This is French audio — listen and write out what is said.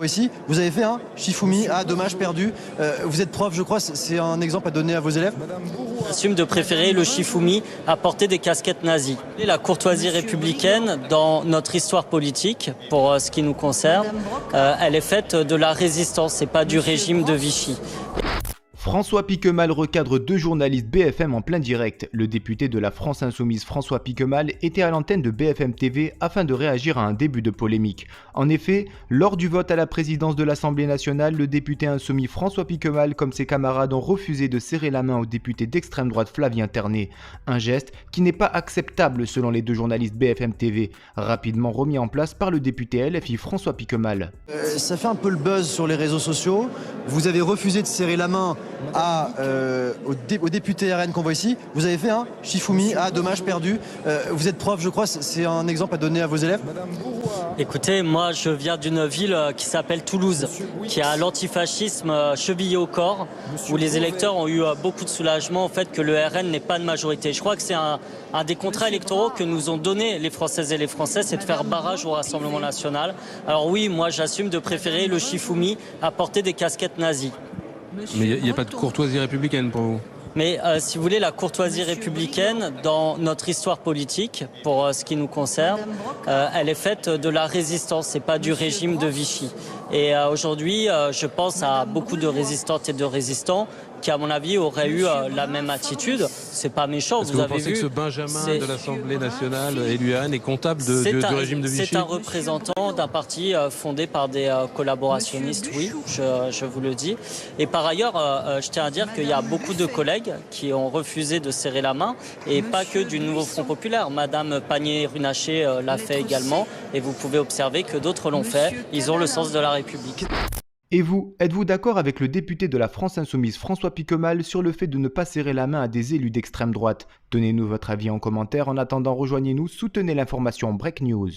ici, vous avez fait un Shifumi, dommage perdu. Vous êtes prof, je crois, c'est un exemple à donner à vos élèves? J'assume de préférer le Shifumi à porter des casquettes nazies. Et la courtoisie républicaine, dans notre histoire politique, pour ce qui nous concerne, elle est faite de la résistance et pas du régime de Vichy. François Piquemal recadre deux journalistes BFM en plein direct. Le député de la France Insoumise François Piquemal était à l'antenne de BFM TV afin de réagir à un début de polémique. En effet, lors du vote à la présidence de l'Assemblée nationale, le député insoumis François Piquemal, comme ses camarades, ont refusé de serrer la main au député d'extrême droite Flavien Ternet. Un geste qui n'est pas acceptable selon les deux journalistes BFM TV, rapidement remis en place par le député LFI François Piquemal. Ça fait un peu le buzz sur les réseaux sociaux. Vous avez refusé de serrer la main au député RN qu'on voit ici. Vous avez fait un Shifumi, dommage perdu. Vous êtes prof, je crois, c'est un exemple à donner à vos élèves? Écoutez, moi je viens d'une ville qui s'appelle Toulouse, qui a l'antifascisme chevillé au corps, où les électeurs ont eu beaucoup de soulagement au fait que le RN n'est pas de majorité. Je crois que c'est un des contrats électoraux que nous ont donné les Françaises et les Français, c'est de faire barrage au Rassemblement national. Alors oui, moi j'assume de préférer le Shifumi à porter des casquettes nazies. Mais il n'y a pas de courtoisie républicaine pour vous? Mais si vous voulez, la courtoisie républicaine, dans notre histoire politique, pour ce qui nous concerne, elle est faite de la résistance et pas du régime de Vichy. Et aujourd'hui, je pense à beaucoup de résistantes et de résistants qui, à mon avis, auraient eu la même attitude. C'est pas méchant, vous avez vu. Est-ce que vous pensez que ce Benjamin de l'Assemblée nationale, élu RN, est comptable du régime de Vichy? C'est un représentant d'un parti fondé par des collaborationnistes, oui, je vous le dis. Et par ailleurs, je tiens à dire qu'il y a beaucoup de collègues qui ont refusé de serrer la main, et pas que du Nouveau Front Populaire. Madame Pannier-Runacher l'a fait également, et vous pouvez observer que d'autres l'ont fait. Ils ont le sens de la République. Et vous, êtes-vous d'accord avec le député de la France Insoumise François Piquemal sur le fait de ne pas serrer la main à des élus d'extrême droite? Donnez-nous votre avis en commentaire. En attendant, rejoignez-nous, soutenez l'information Break News.